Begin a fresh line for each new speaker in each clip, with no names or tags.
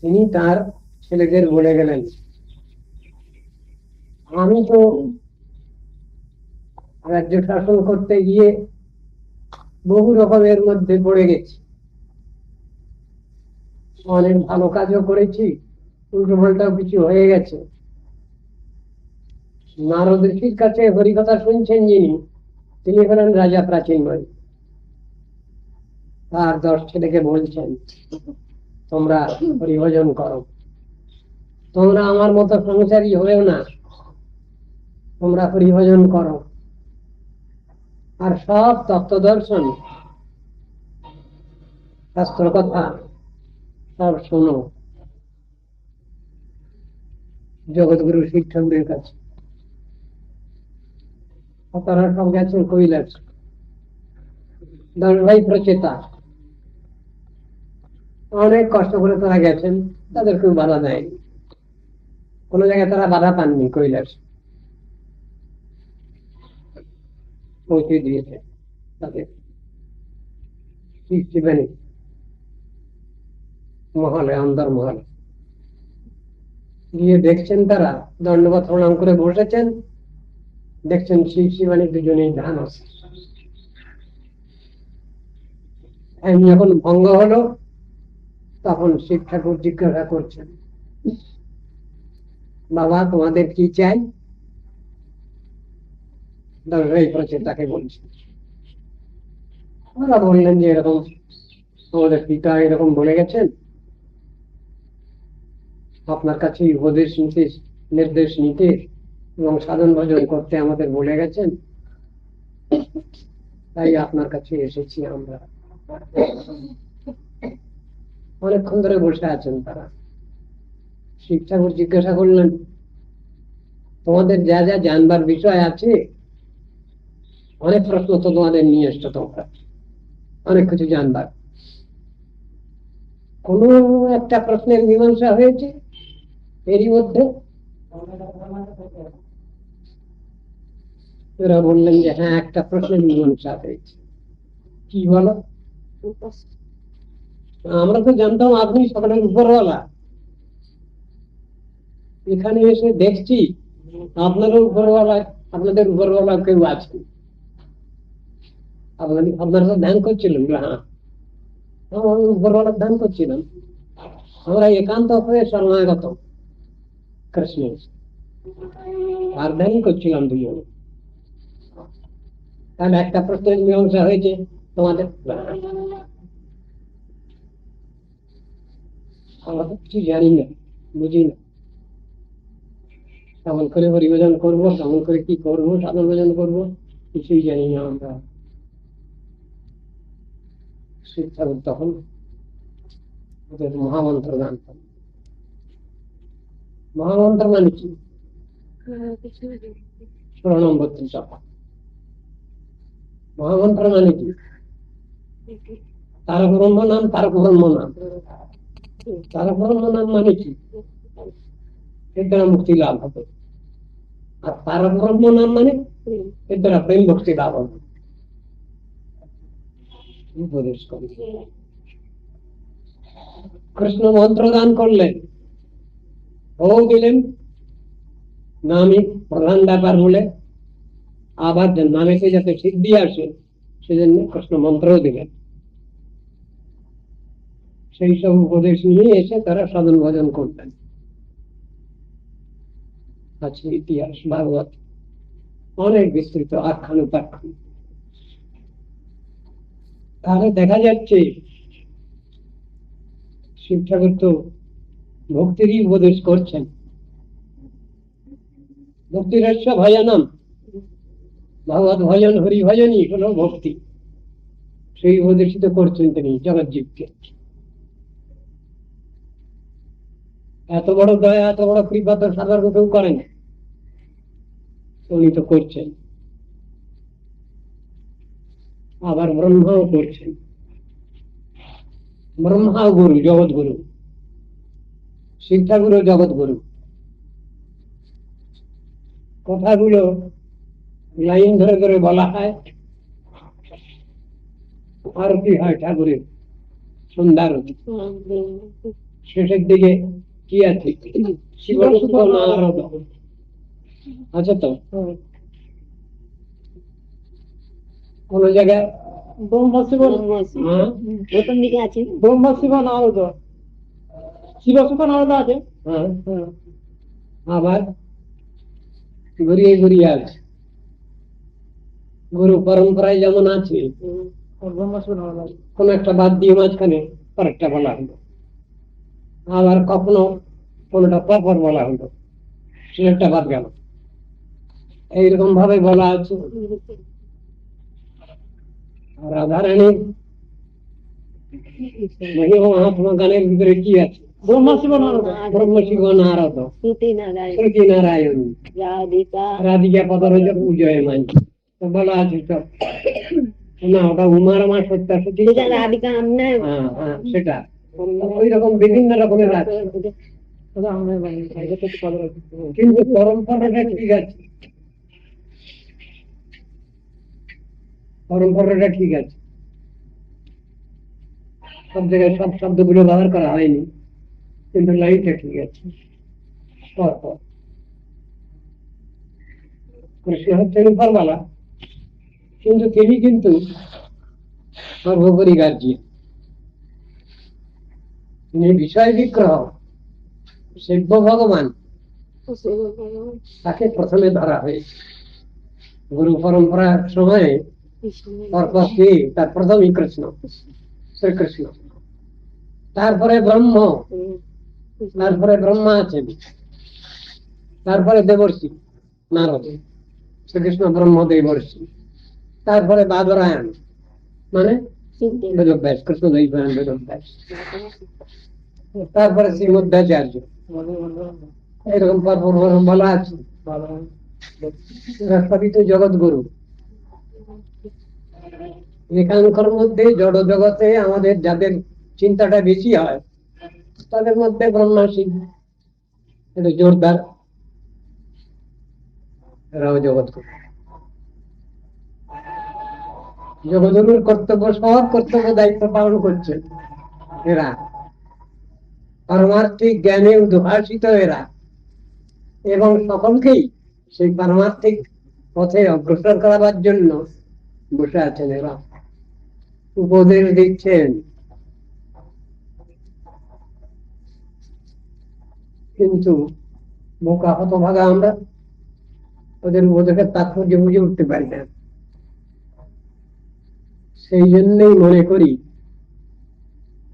তিনি তার ছেলেদের বলে গেলেন, আমি তো রাজ্য শাসন করতে গিয়ে বহু রকমের মধ্যে পড়ে গেছি, অনেক ভালো কাজও করেছি, উল্টো পাল্টাও কিছু হয়ে গেছে। নারদ ঋষির কাছে হরিকথা শুনছেন যিনি, তিনি হলেন রাজা প্রাচীনময়। তার 10 ছেলেকে বলছেন, তোমরা হরিভজন করো, তোমরা আমার মতো সংসারী হয়েও না, তোমরা হরিভজন করো, আর সব তত্ত্ব দর্শন শাস্ত্র কথা সব শোনো জগৎগুরু শিব ঠাকুরের কাছে। তারা সব গেছেন কৈলাস। 10 ভাই প্রচেতা, অনেক কষ্ট করে তারা গেছেন, তাদের কেউ বাধা দেয়নি, কোনো জায়গায় তারা বাধা পাননি। কৈলাস পৌঁছে দিয়েছে তাদের শিবানী মহলে, অন্দর মহলে গিয়ে দেখছেন তারা দণ্ডবত প্রণাম করে বসেছেন, দেখছেন শিবানী দুজনেই ধ্যান আছে। যখন ভঙ্গ হলো তখন শিব ঠাকুর জিজ্ঞাসা করছেন, বাবা তোমাদের কি চাই? তাকে বলছেন। ওরা বললেন যে এরকম আমাদের পিতা এরকম বলে গেছেন, আপনার কাছে উপদেশ নিতে, নির্দেশ নিতে এবং সাধন ভজন করতে আমাদের বলে গেছেন, তাই আপনার কাছে এসেছি আমরা। অনেকক্ষণ ধরে বসে আছেন তারা। শিব ঠাকুর জিজ্ঞাসা করলেন, তোমাদের যা যা জানবার বিষয় আছে, অনেক প্রশ্ন তো তোমাদের নিয়ে এসছো, তোমরা অনেক কিছু জানবার, কোন একটা প্রশ্নের মীমাংসা হয়েছে এরই মধ্যে? এরা বললেন যে হ্যাঁ, একটা প্রশ্নের মীমাংসা হয়েছে। কি বলো? আমরা তো জানতাম আপনি সকলের উপরওয়ালা, এখানে এসে দেখছি আপনাদের উপরওয়ালা, আপনাদের উপরওয়ালা কেউ আছে। আপনারা তো ধ্যান করছিলেন? হ্যাঁ, উপরওয়ালা ধ্যান করছিলাম, আমরা একান্ত হয়ে শরণাগত কৃষ্ণ আর ধ্যান করছিলাম দুজন। তাহলে একটা প্রশ্নের মীমাংসা হয়েছে তোমাদের? আমরা তো কিছু জানি না, বুঝি না, কেমন করে হরিভজন করবো, কেমন করে কি করবো, সাধন ভজন করবো, কিছুই জানি না আমরা। শিব ঠাকুর তখন ওদের মহামন্ত্র গান করেন। মহামন্ত্র মানে কি? 16 নম্বর চাপা। মহামন্ত্র মানে কি? তারক ব্রহ্ম নাম, তারক ব্রহ্ম নাম। তারক ব্রহ্ম নাম মানে কি? এর দ্বারা মুক্তি লাভ হবে। আর তারক ব্রহ্ম নাম মানে এর দ্বারা প্রেম ভক্তি লাভ হবে। উপদেশ করে কৃষ্ণ মন্ত্র দান করলেন, ও দিলেন, নামই প্রধান ব্যাপার বলে, আবার নামেতে যাতে সিদ্ধি আসে সেজন্য কৃষ্ণ মন্ত্রও দিলেন। সেই সব উপদেশ নিয়ে এসে তারা সাধন ভজন করতেন। আছে ইতিহাস, ভাগবত অনেক বিস্তৃত আখ্যান উপাখ্যান। তাহলে দেখা যাচ্ছে শিব ঠাকুর তো ভক্তিরই উপদেশ করছেন। ভক্তিরস্য ভজনম, ভগবত ভজন হরি ভজনই হলো ভক্তি। সেই উপদেশিত করছেন তিনি জগৎজীবকে। এত বড় দয়া, এত বড় কৃপা তো সাধারণ কেউ করেন, উনি তো করছেন। আবার ব্রহ্মাও করছেন। ব্রহ্মা গুরু, জগৎ গুরু, শিব ঠাকুরও জগৎ গুরু। কথাগুলো লাইন ধরে ধরে বলা হয়, আরতি হয় ঠাকুরের, সন্ধ্যারতি। শেষের দিকে কি আছে? শিব সুখ নারদ আছে তো? কোন জায়গায়
ব্রহ্মা শিব,
হ্যাঁ
প্রথম দিকে আছে
ব্রহ্মা শিব নারদ, শিব সুখ নারদ আছে।
হ্যাঁ আবার ঘুরিয়ে ঘুরিয়ে আছে। গুরু পরম্পরায় যেমন আছে,
ব্রহ্মা শিব নারদ আছে।
কোন একটা বাদ দিয়ে মাঝখানে আরেকটা বলা হলো, আবার কখনো কোনটা পরপর বলা হলো, সেটা বাদ গেল, এইরকম ভাবে বলা আছে। রাধারানী মহিমা মহাত্মা গানের ভিতরে কি আছে?
ব্রহ্মা শিব নারদ,
ব্রহ্ম শিব নারদ
শ্রুতি নারায়ণ
শ্রুতি নারায়ণ
রাধিকা
রাধিকা পদরজ পূজয় মান বলা আছে সব। না, ওটা উমার মা সত্যা সতী,
সেটা রাধিকা আমরা
সেটা ওই রকম বিভিন্ন রকমের আছে,
ওটা আমরা জানি, এটা তো একটু কথা বলছি।
কিন্তু পরম্পরাটা ঠিক আছে, পরম্পরাটা ঠিক আছে। সব জায়গায় সব শব্দগুলো ব্যবহার করা হয়নি, কিন্তু লাইনটা ঠিক আছে। পরপর কৃষ্ণ হচ্ছেন উপরওয়ালা, কিন্তু তিনি কিন্তু সর্বোপরি গার্জিয়ান। তিনি বিষয় বিগ্রহ, সেব্য ভগবান, তাকে প্রথমে ধরা হয়েছে। গুরু পরম্পরার সময়ে পরপর কি তার প্রথমই কৃষ্ণ, শ্রীকৃষ্ণ, তারপরে ব্রহ্ম, তারপরে ব্রহ্মা আছেন, তারপরে দেবর্ষি নারদ, শ্রীকৃষ্ণ ব্রহ্ম দেবর্ষি, তারপরে বাদরায়ণ মানে বেদব্যাস, কৃষ্ণ দৈবায়ন বেদব্যাস, তারপরে শ্রীমধ্যাচার্য, এরকম পরপর বলা আছে। সবই তো জগৎ গুরু। এখানকার মধ্যে জড় জগতে আমাদের যাদের চিন্তাটা বেশি হয়, তাদের মধ্যে ব্রহ্মা শিব এটা জোরদার, এরাও জগৎ গুরু। জগৎগুরুর কর্তব্য, সব কর্তব্য দায়িত্ব পালন করছে এরা, পারমার্থিক জ্ঞানে উদ্ভাসিত এরা, এবং সকলকেই সেই পারমার্থিক পথে অগ্রসর করার জন্য বসে আছেন এরা, উপদেশ দিচ্ছেন। কিন্তু বোকা হতভাগা আমরা, ওদের উপদেশের তাৎপর্য বুঝে উঠতে পারি না। সেই জন্যই মনে করি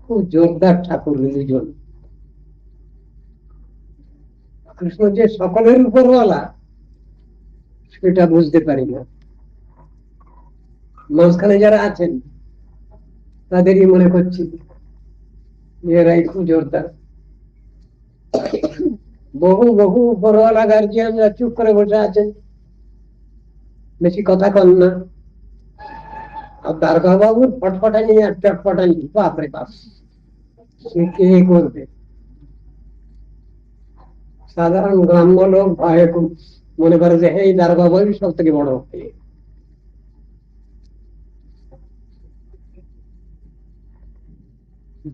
খুব জোরদার ঠাকুর দুজন। কৃষ্ণ যে সকলের উপরওয়ালা সেটা বুঝতে পারি না, মাঝখানে যারা আছেন তাদেরই মনে করছি এরাই খুব জোরদার। বহু বহু উপরওয়ালা গার্জিয়ানরা চুপ করে বসে আছেন, বেশি কথা কন না। আর দারোগা বাবুর ফটফটানি আর চটফটানি, বাপরে বাপ, সে কে করবে? সাধারণ গ্রাম্য লোক ভয়ে খুব মনে করে যে এই দারোগা বাবু সব থেকে বড়।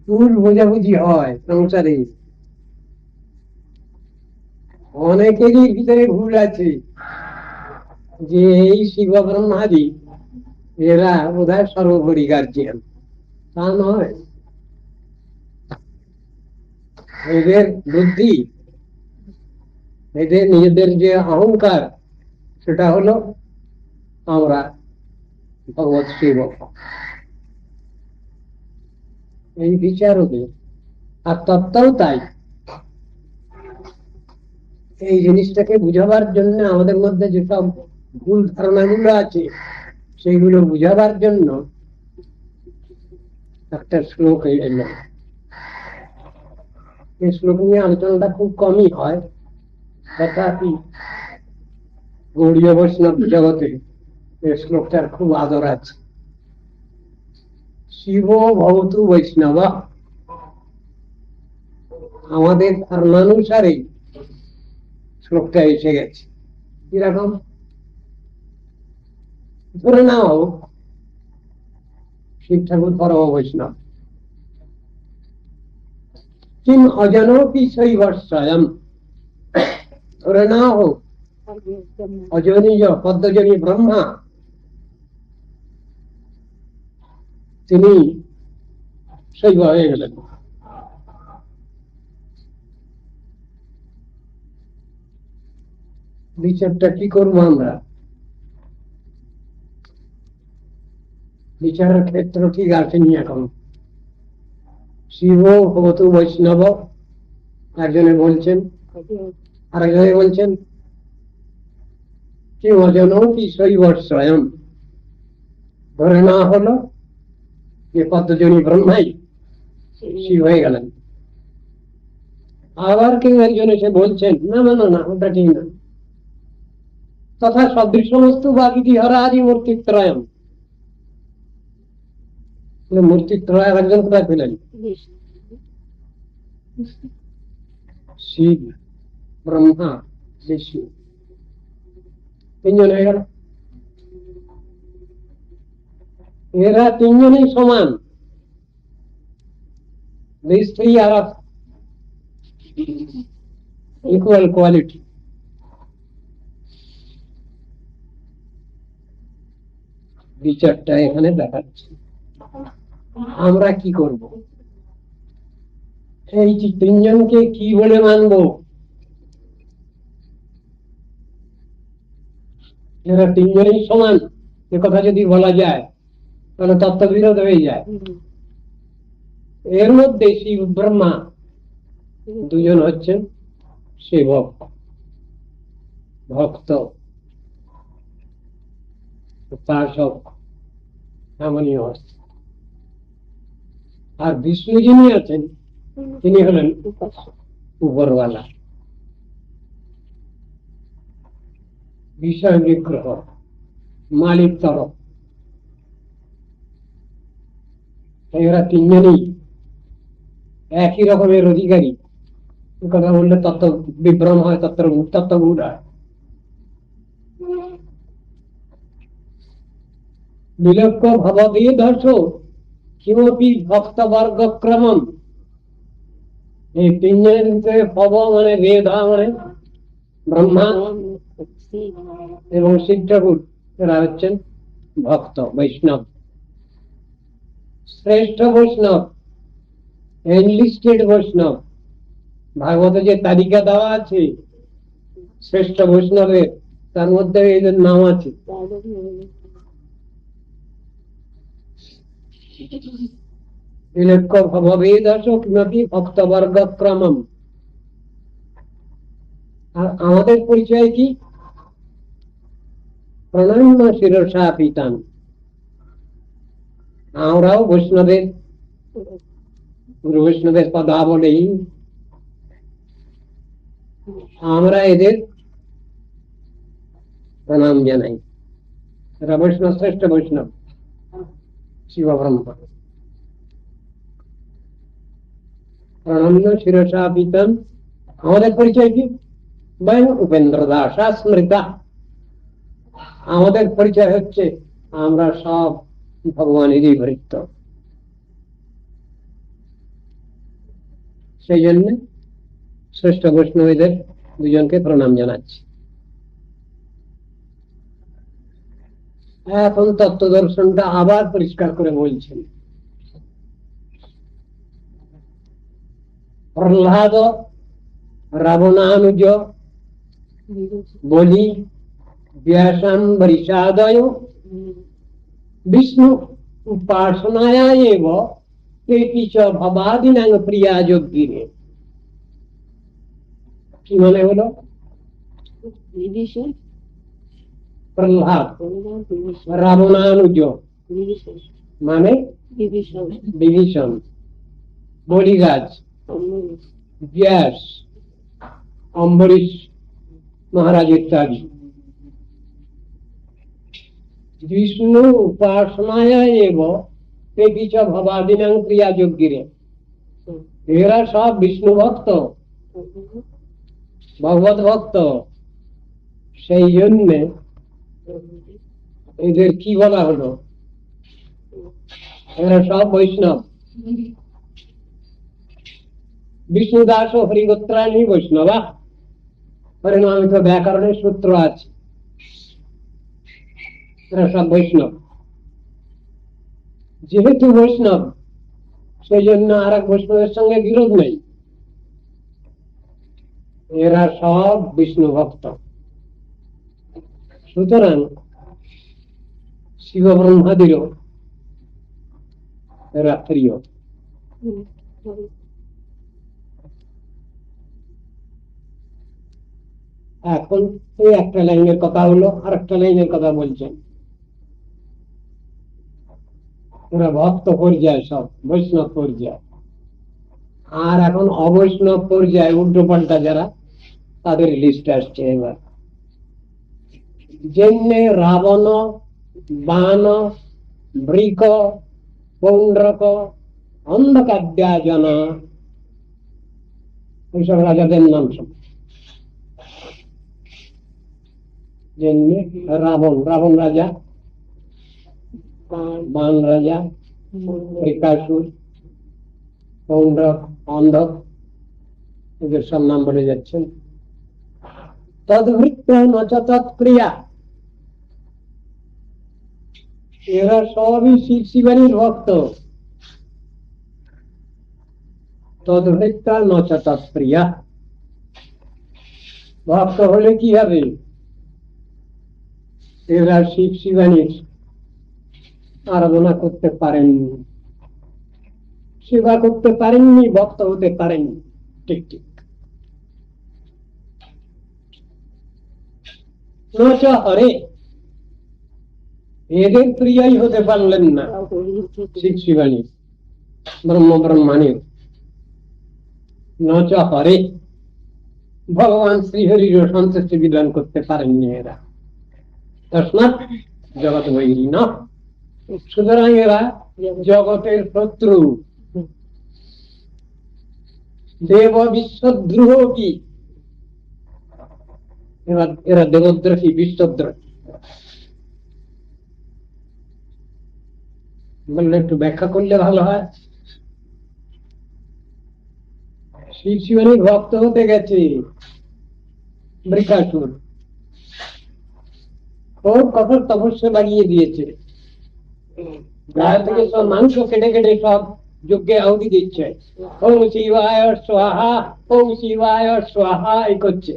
ভুল বোঝাবুঝি হয় সংসারে, অনেকেরই ভিতরে ভুল আছে যে এই শিব ব্রহ্মাদি এরা বোধহয় সর্বোপরি গার্জিয়ান। তা নয়, এদের বুদ্ধি, এদের নিজেদের যে অহংকার, সেটা হলো আমরা ভগবত শিব, এই বিচার ওদের। আর তত্ত্বও তাই। এই জিনিসটাকে বুঝাবার জন্য আমাদের মধ্যে যেসব ভুল ধারণাগুলো আছে সেইগুলো বুঝাবার জন্য একটা শ্লোক এলো। এই শ্লোক নিয়ে আলোচনাটা খুব কমই হয়, তথাপি গৌড়ীয় বৈষ্ণব জগতে এই শ্লোকটার খুব আদর আছে। শিব ভবতু বৈষ্ণব, আমাদের ধর্মানুসারে শ্লোকটা এসে গেছে। কিরকম? ধরে নাও শিব ঠাকুর পরম বৈষ্ণব, किम अजनोपि शैवस्वयं ধরে না হোক অজনীয় পদ্মজনী ব্রহ্মা তিনি শৈব হয়ে গেলেন। বিচারটা কি করবো আমরা? বিচারের ক্ষেত্র ঠিক আসেনি এখন। শিব ভগবত বৈষ্ণব একজনে বলছেন, আরেকজনে বলছেন কি অজন কি শৈব স্বয়ং, ধরে না হলো যে পদ্মজনী ব্রহ্মাই শিব হয়ে গেলেন। আবার কেউ একজন এসে বলছেন না না না না, ওটা ঠিক না, তথা সদৃশমস্তু বাকিটি হরাদি মূর্তিত্রয়ম। মূর্তিত্রয় আর একজন কোথায় পেলেন? শিব, ব্রহ্মা, বিষ্ণু, তিনজন হয়ে গেল। এরা তিনজনই সমান, these three are of equal quality. বিচারটা এখানে দেখাচ্ছে। আমরা কি করব? এই তিনজনকে কি বলে মানব? এরা তিনজনই সমান, এ কথা যদি বলা যায় তাহলে তত্ত্ববিরোধ হয়ে যায়। এর মধ্যে শিব ব্রহ্মা দুজন হচ্ছেন সেবক, ভক্ত, উপাসক, এমনই হচ্ছে। আর বিষ্ণু যিনি আছেন তিনি হলেন উপরওয়ালা, বিষয় নিগ্রহ, মালিক তরফ। এরা তিনজনই একই রকমের অধিকারী। কথা বললে তত্ত্ব বিভ্রম হয়, তত্ত্ববোধ হয়। বিলক্ষ ভববেদর্শ কিমপি ভক্তবর্গক্রমম। এই তিনজনের ভিতরে ভব মানে বেদ মানে ব্রহ্মা এবং শিব ঠাকুর, এরা হচ্ছেন ভক্ত বৈষ্ণব, শ্রেষ্ঠ বৈষ্ণব, এনলিস্টেড বৈষ্ণব। ভাগবতে যে তালিকা দেওয়া আছে শ্রেষ্ঠ বৈষ্ণবের, তার মধ্যে এদের নাম আছে। বিলক্ষ ভববেদর্শ কিমপি ভক্তবর্গক্রমম। আর আমাদের পরিচয় কি? প্রণম্য শিরসা পিতাম। আমরাও বৈষ্ণবের, গুরু বৈষ্ণবের পদাবলী, আমরা এদের প্রণাম জানাই। এরা বৈষ্ণব, শ্রেষ্ঠ বৈষ্ণব শিব ব্রহ্মা। প্রণম্য শিরসা পিতাম। আমাদের পরিচয় কি? বয়ং উপেন্দ্র দাসা স্মৃতা। আমাদের পরিচয় হচ্ছে আমরা সব ভগবানেরই ভৃত্য। সেই জন্য শ্রেষ্ঠ বৈষ্ণবীদের দুজনকে প্রণাম জানাচ্ছি। এখন তত্ত্ব দর্শনটা আবার পরিষ্কার করে বলছেন। প্রহ্লাদ, রাবণানুজ, বলি, ব্যাসাম্বরীষাদয় বিষ্ণু উপাসনায়া এব তেপি চ ভবাদিনাং প্রিয়া যোগিনে। কি মানে হলো? প্রহ্লাদ, রাবণানুজ মানে বিভীষণ, বলিরাজ, ব্যাস, অম্বরীশ মহারাজ ইত্যাদি। বিষ্ণু উপাসনায় এব তেপি চ ভবাদিনাং প্রিয়া যোগিনে। এরা সব বিষ্ণু ভক্ত, ভগবত ভক্ত। সেই জন্যে এদের কি বলা হলো? এরা সব বৈষ্ণব। বিষ্ণুদাস ও হরিগোত্রায়ণী বৈষ্ণবা। পরিণামিত ব্যাকরণের সূত্র আছে, এরা সব বৈষ্ণব। যেহেতু বৈষ্ণব, সেই জন্য আর এক বৈষ্ণবের সঙ্গে বিরোধ নেই, এরা সব বিষ্ণু ভক্ত। সুতরাং শিব ব্রহ্মাদিরও এরা প্রিয়। এখন এই একটা লাইনের কথা হলো, আর একটা লাইনের কথা বলছেন। ওরা ভক্ত পর্যায়, সব বৈষ্ণব পর্যায়। আর এখন অবৈষ্ণব পর্যায়, উল্টো পাল্টা যারা, তাদের লিস্ট আসছে এবার। যেমনি রাবণ, বাণ, বৃক, পৌণ্ড্রক, অন্ধকাদ্যাজন, এইসব রাজাদের নাম সব। যেমনি রাবণ রাজা, বাণ রাজা, বৃকাসুর, পৌণ্ড্রক, অন্ধক, এদের সব নাম বলে যাচ্ছেন। তদ্ভৃত্য নচ তৎক্রিয়া, এরা সবই শিব শিবানীর ভক্ত। তদ্ভৃত্য নচ তৎক্রিয়া, ভক্ত হলে কি হবে? এরা শিব শিবানীর আরাধনা করতে পারেননি, সেবা করতে পারেননি, ভক্ত হতে পারেননি। ঠিক ঠিক। নচ হরে, এদের প্রিয়াই হতে পারলেন না শিব শিবানী ব্রহ্মাণীর। নচ হরে, ভগবান শ্রীহরির সন্তুষ্টি বিধান করতে পারেননি এরা। তস্মাৎ জগৎ বৈরী ন, সুতরাং এরা জগতের শত্রু। দেব বিশ্বদ্রোহ কি, এরা দেবদ্রোহী, বিশ্বদ্রোহী। বললে একটু ব্যাখ্যা করলে ভালো হয়। শিব শিবানীর ভক্ত হতে গেছে বৃকাসুর, ওর কঠোর তপস্যা বাড়িয়ে দিয়েছে। গায়ে থেকে সব মাংস কেটে কেটে সব যজ্ঞে আহুতি দিচ্ছে। ওম শিবায় স্বাহা, ওম শিবায় স্বাহা, এই করছে।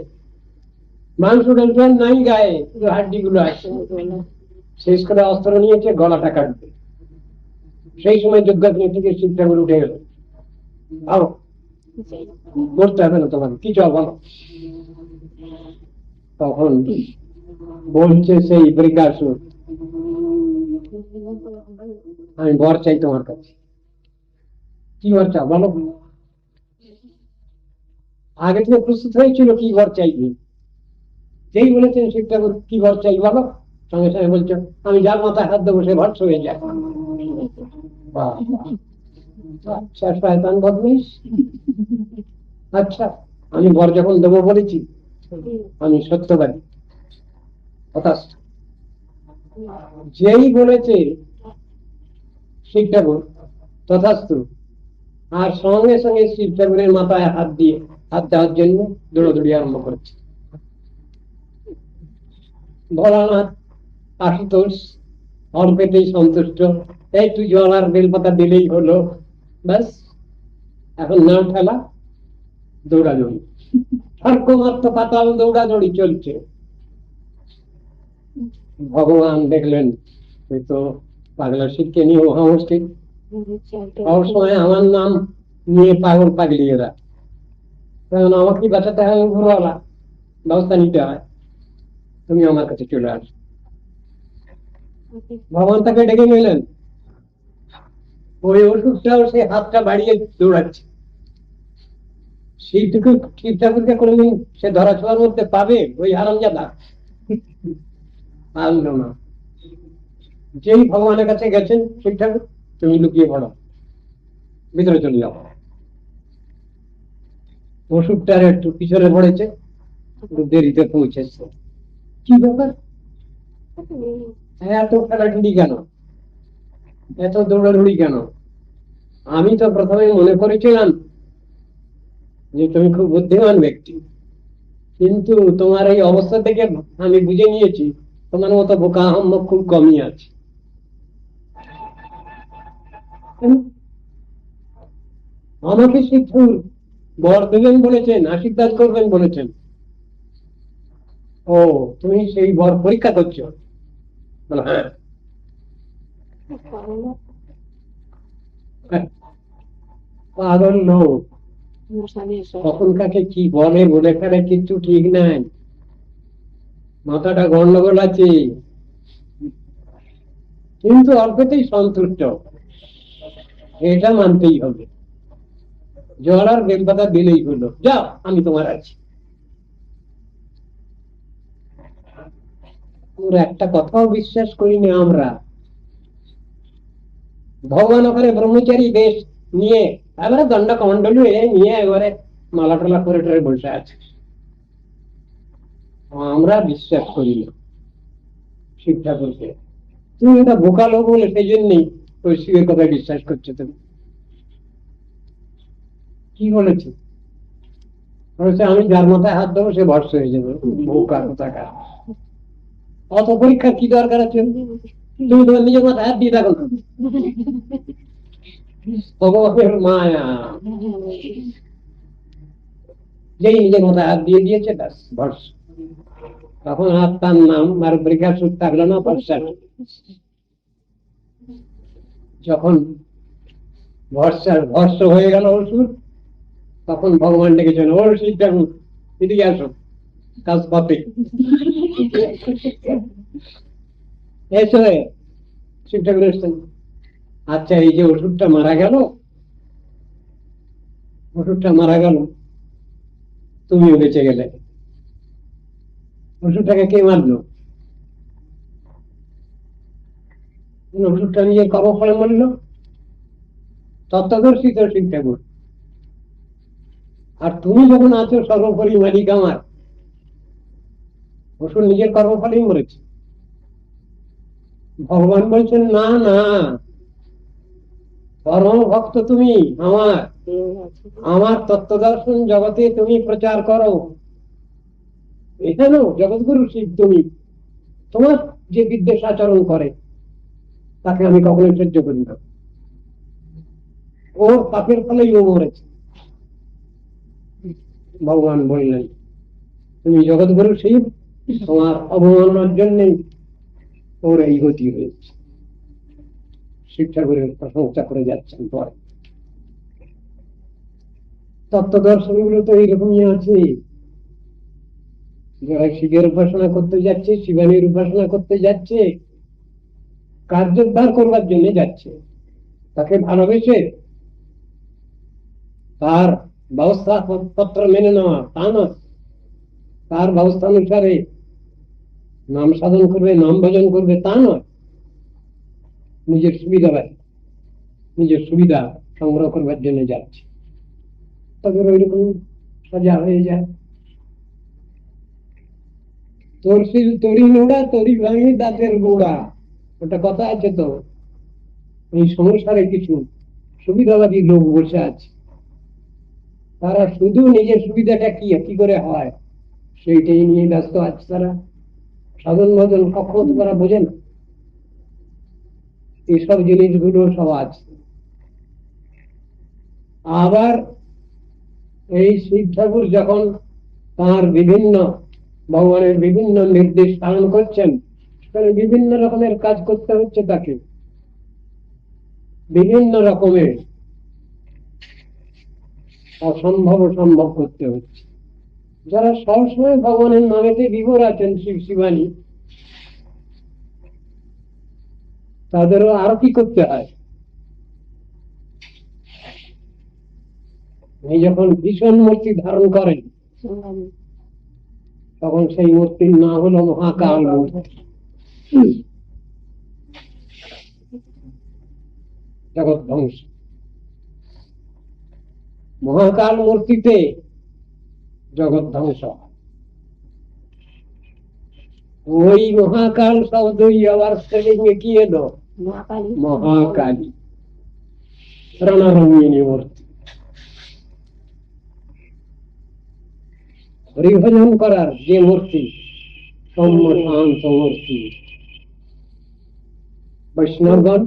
মাংস টাংস নাই গায়ে, শুধু হাড্ডি গুলো আছে। শেষ করে অস্ত্র নিয়েছে, গলাটা কাটবে। সেই সময় যজ্ঞাগ্নি থেকে শিব ঠাকুর উঠে গেল, আও মরতে হবে না তোমাকে, কি চল বলো। তখন বলছে সেই বৃকাসুর, আমি বর চাই তোমার কাছে। কি বর চাও বলো? আগে থেকে প্রস্তুত হয়েছিল কি বর চাইবে। যেই বলেছেন শিব ঠাকুর কি বর চাই বলো, সঙ্গে সঙ্গে বলছো আমি যার মাথায় হাত দেবো সে ভর্ষ হয়ে যায়। আচ্ছা শয়তান বদমাইশ, আচ্ছা আমি বর যখন দেবো বলেছি, আমি সত্যবাদী। যেই বলেছে শিব ঠাকুর তথাস্তু, আর সঙ্গে সঙ্গে শিব ঠাকুরের মাথায় হাত দেওয়ার জন্য দৌড়াদৌড়ি আরম্ভ করেছে। ভোলানাথ আশুতোষ অল্পেতেই সন্তুষ্ট, এই তুই জল আর বেলপাতা দিলেই হলো, ব্যাস এখন নাম খেলা, দৌড়াদৌড়ি, স্বর্গমাত্র পাতাল দৌড়াদৌড়ি চলছে। ভগবান দেখলেন তুই তো পাগলা শিবকে নিয়ে মহামুশকিল, সবসময় আমার নাম নিয়ে পাগল পাগলি এরা, কারণ আমাকে বাঁচাতে হয়, উপরওয়ালা ব্যবস্থা নিতে হয়, তুমি আমার কাছে চলে আস। ভগবান তাকে ডেকে নিলেন, ওই ওষুধটাও সে হাতটা বাড়িয়ে দৌড়াচ্ছে। সেইটুকু শিব ঠাকুরকে কোনোদিন সে ধরা ছোঁয়ার মধ্যে পাবে? ওই হারামজাদা পারল না। যেই ভগবানের কাছে গেছেন শিব ঠাকুর, তুমি লুকিয়ে পড়ো, ভিতরে চলে যাও। ওষুধটার একটু পিছনে পড়েছে, দেরিতে পৌঁছেছে। কি ব্যাপার, এত খেলাঠুলি কেন, এত দৌড়াদৌড়ি কেন? আমি তো প্রথমে মনে করেছিলাম যে তুমি খুব বুদ্ধিমান ব্যক্তি, কিন্তু তোমার এই অবস্থা থেকে আমি বুঝে নিয়েছি তোমার মতো বোকা আহম্মক খুব কমই আছে। আমাকে শিক্ষুর বর দেবেন বলেছেন, আশীর্বাদ করবেন বলেছেন। ও, তুমি সেই বর পরীক্ষা করছো? বলো, হ্যাঁ। পাগল লোক,
আমার স্বামী এসব
কখন কাকে কি বলে বলে ফেলে কিচ্ছু ঠিক নাই, মাথাটা গন্ডগোল আছে। কিন্তু অল্পতেই সন্তুষ্ট, এটা মানতেই হবে। জল আর বেলপাতা দিলেই হলো, যাও আমি তোমার আছি। ওর একটা কথাও বিশ্বাস করিনি আমরা। ভগবান ওখানে ব্রহ্মচারী বেশ নিয়ে এবারে দণ্ড কমন্ডল নিয়ে এবারে মালা টালা করে টরে বসে আছে। আমরা বিশ্বাস করি না শিব ঠাকুরকে। তুমি এটা বোকা লোক বলে সেই জন্যই ওই শিবের কথা বিশ্বাস করছো। তুমি কি বলেছো? বলেছে আমি যার মাথায় হাত দেবো সে ভর্ষ হয়ে যাবে। বোকা কোথাকার, অত পরীক্ষা কি দরকার আছে? তুমি তোমার নিজের মাথায় হাত দিয়ে থাকো না। ভগবানের মায়া, যেই নিজের মাথায় হাত দিয়ে দিয়েছে ব্যাস ভর্ষ। তখন আর তার নাম আর বৃক্ষাসুর থাকলো না, ভরসা। যখন ভর্ষ হয়ে গেল অসুর, তখন ভগবান ডেকেছেন, ওর শিব ঠাকুর এদিকে আসো, কাজ পাবে। এসে শিব ঠাকুর এসছেন। আচ্ছা, এই যে ওষুধটা মারা গেল, তুমিও বেঁচে গেলে। ওষুধটাকে কে মারলো? ওষুধটা নিজের কর্মফলে মরল। তত্ত্বদর্শী তো শিব ঠাকুর। আর তুমি যখন আছো সর্বোপরি মালিক আমার, ওষুধ নিজের কর্মফলেই মরেছে। ভগবান বলছেন না না, পরম ভক্ত তুমি আমার, আমার তত্ত্বদর্শন জগতে তুমি প্রচার করো। এখানেও জগৎগুরু শিব তুমি, তোমার যে বিদ্বেষ আচরণ করে তাকে আমি কখনোই সহ্য করি না। ওর পাপের ফলেই ও মরেছে। ভগবান বললেন তুমি জগৎগুরু শিব, তোমার অবমাননার জন্যই ওর এই গতি হয়েছে। শিব ঠাকুরের প্রশংসা করে যাচ্ছেন। পরে তত্ত্ব দর্শন গুলো তো এইরকমই আছে। যারা শিবের উপাসনা করতে যাচ্ছে, শিবানীর উপাসনা করতে যাচ্ছে, কার্যোদ্ধার করবার জন্য যাচ্ছে, তাকে ভালোবেসে তার ব্যবস্থা পত্র মেনে নেওয়া তা না, তার ব্যবস্থা অনুসারে নাম সাধন করবে, নাম ভজন করবে তা নয়। নিজের সুবিধা নিজের সুবিধা সংগ্রহ করবার জন্য যাচ্ছে, তাদের ওইরকম সাজা হয়ে যায়। তোর শিল তরি নোড়া, তরি ভাঙি দাঁতের গোড়া, ওটা কথা আছে তো। এই সংসারে কিছু সুবিধাবাদী লোক বসে আছে, তারা শুধু নিজের সুবিধাটা কি করে হয় সেইটাই নিয়ে ব্যস্ত আছে। তারা সাধন ভজন কখনো তারা বোঝে না। এইসব জিনিসগুলো সব আছে। আবার এই শিব ঠাকুর যখন তার বিভিন্ন ভগবানের বিভিন্ন নির্দেশ পালন করছেন, বিভিন্ন রকমের কাজ করতে হচ্ছে তাকে, বিভিন্ন রকমের অসম্ভব সম্ভব করতে হচ্ছে। যারা সবসময় ভগবানের নামেতে বিভোর আছেন, শিব শিবানী, তাদেরও আরো কি করতে হয়। উনি যখন ভীষণ মূর্তি ধারণ করেন, তখন সেই মূর্তির নাম হলো মহাকাল মূর্তি। জগৎ ধ্বংস। মহাকাল মূর্তিতে জগৎ ধ্বংস। ওই মহাকাল শব্দই আবার স্ত্রীলিঙ্গে কি এলো? মহাকালী, রণরঙ্গিনী মূর্তি। হরিভজন করার যে মূর্তি, সৌম্য শান্ত মূর্তি, বৈষ্ণবগণ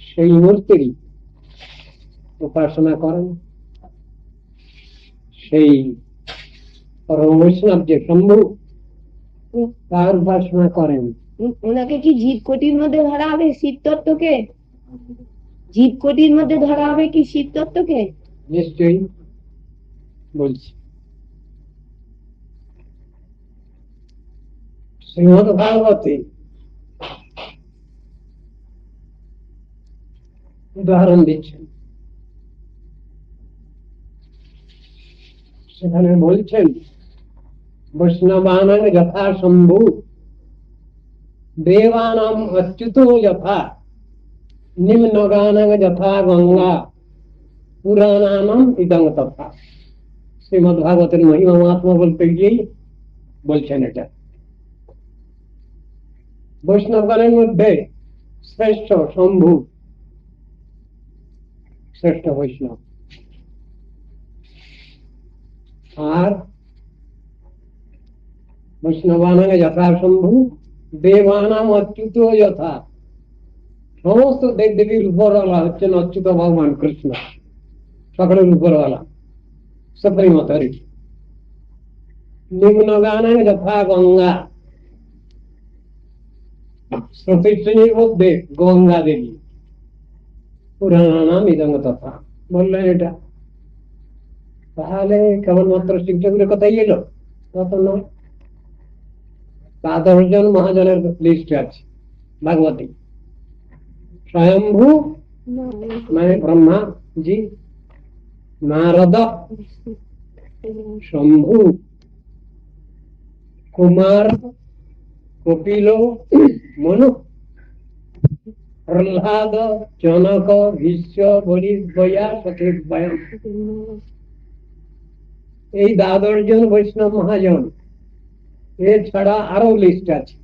সেই মূর্তিরই উপাসনা করেন। সেই পরম বৈষ্ণব যে শম্ভু, তার উপাসনা করেন।
ওনাকে কি জীবকোটির মধ্যে ধরা হবে শিব তত্ত্বকে? জীবকোটির মধ্যে ধরা হবে কি শিব তত্ত্বকে?
নিশ্চয়ই বলছি। শ্রীমদ ভাগবতে উদাহরণ দিচ্ছেন, সেখানে বলছেন বৈষ্ণবানাং যথা শম্ভু দেবানাম অচ্যুতো যথা নিম্নগানাং যথা গঙ্গা পুরাণানাম ইদং তথা। শ্রীমদ ভাগবতের মহিমা মাহাত্ম্য বলতে গিয়েই বলছেন এটা। বৈষ্ণবগণের মধ্যে শ্রেষ্ঠ শম্ভু, শ্রেষ্ঠ বৈষ্ণব। আর বৈষ্ণবানাং যথা শম্ভু দেবানাম অচ্যুত যথা, সমস্ত দেব দেবীর উপরওয়ালা হচ্ছেন অচ্যুত ভগবান কৃষ্ণ, সকলের উপরওয়ালা, সুপ্রিম অথরিটি। নিম্নগানাং যথা গঙ্গা, শ্রুতি শ্রেণীর মধ্যে গঙ্গা দেবী, পুরাণানাম ইদং তথা বললেন এটা। তাহলে কেবলমাত্র শিব ঠাকুরের কথাই এলো? তত নয়, 12 জন মহাজনের লিস্ট আছে ভাগবতী। স্বয়ম্ভু মানে ব্রহ্মা জি, নারদ, শম্ভু, কুমার, কপিল, মনু, প্রহ্লাদ, জনক, ভীষ্ম, বলির্বয়া, সতীর্বয়। এই 12 জন বৈষ্ণব মহাজন। এছাড়া আরো লিস্ট আছে,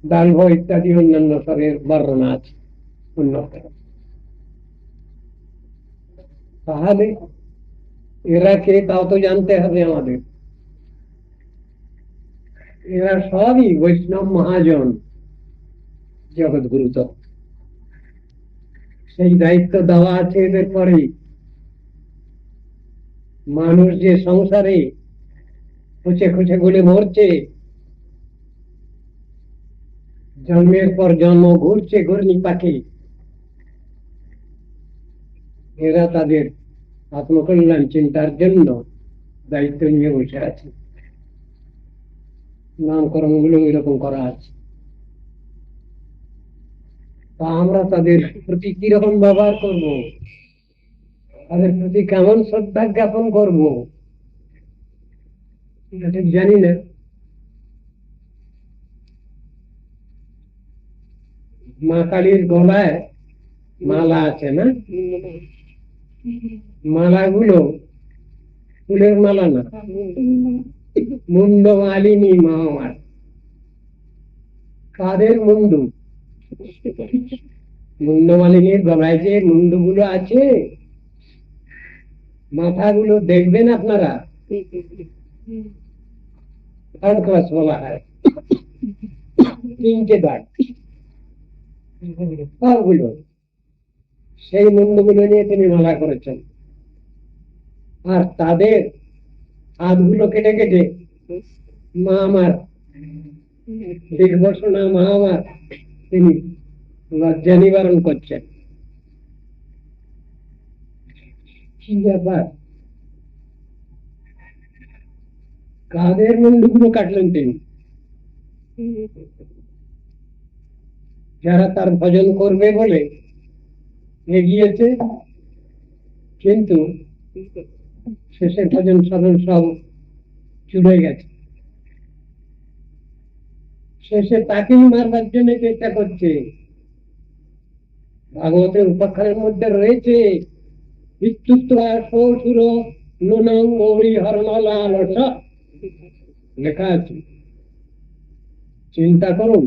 দালভ ইত্যাদি অন্যান্য সবের বর্ণনা আছে উন্নত। তাহলে এরা কে তাও তো জানতে হবে আমাদের। এরা সবই বৈষ্ণব মহাজন, জগৎগুরু তো। সেই দায়িত্ব দেওয়া আছে এদের পরে। মানুষ যে সংসারে খুঁচে খুঁচে গুলে মরছে, জন্মের পর জন্ম ঘুরছে ঘূর্ণি পাখি, এরা তাদের আত্মকল্যাণ চিন্তার জন্য দায়িত্ব নিয়ে বসে আছে। নামকরণ গুলো এরকম করা আছে। তা আমরা তাদের প্রতি কিরকম ব্যবহার করব, তাদের প্রতি কেমন শ্রদ্ধা জ্ঞাপন করব, এটা ঠিক জানি না। মা কালীর গলায় মালা আছে না? মালাগুলো ফুলের মালা না, মুন্ড মালিনী মা আমার। কাদের মুন্ডু? মুন্ড মালিনীর গলায় যে মুন্ডুগুলো আছে, মাথাগুলো দেখবেন আপনারা, থার্ড ক্লাস বলা হয়, 3টে দাগ সবগুলো। সেই মুন্ডগুলো নিয়ে তিনি মালা করেছেন। আর তাদের হাতগুলো কেটে কেটে মা আমার, দীর্ঘসনা মা আমার, তিনি লজ্জা নিবারণ করছেন। কি ব্যাপার? কাদের মুন্ডুগুলো কাটলেন তিনি? যারা তার ভজন করবে বলে এগিয়েছে, কিন্তু শেষে ভজন সাধন সব চুড়ে গেছে। শেষে তাকেই মারবার জন্য চেষ্টা করছে। ভাগবতের উপাখ্যানের মধ্যে রয়েছে লেখা আছে। চিন্তা করুন,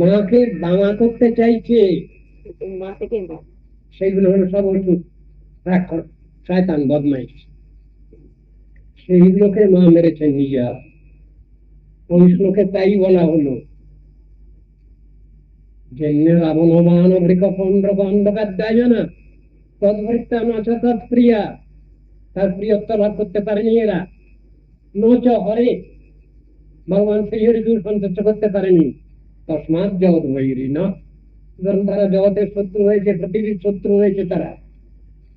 মাকে বাঙা করতে চাইছে, সেইগুলো হলো সব ওষুধ। শয়তান বদমাইশ, সেইগুলোকে মা মেরেছেন নিজে হাতে। ওই শ্লোকে তাই বলা হলো যে রাবণ মান বৃকন্ডকাধ্যায় না তদ্ভৃত্তা নচ তৎপ্রিয়া, তার প্রিয়ত্ব লাভ করতে পারেনি এরা। নচ হরে, ভগবান সেই হরিকে সন্তুষ্ট করতে পারেনি। তসমাৎ জগৎ বৈরী না, সুতরাং তারা জগতের শত্রু হয়েছে, পৃথিবীর শত্রু হয়েছে তারা।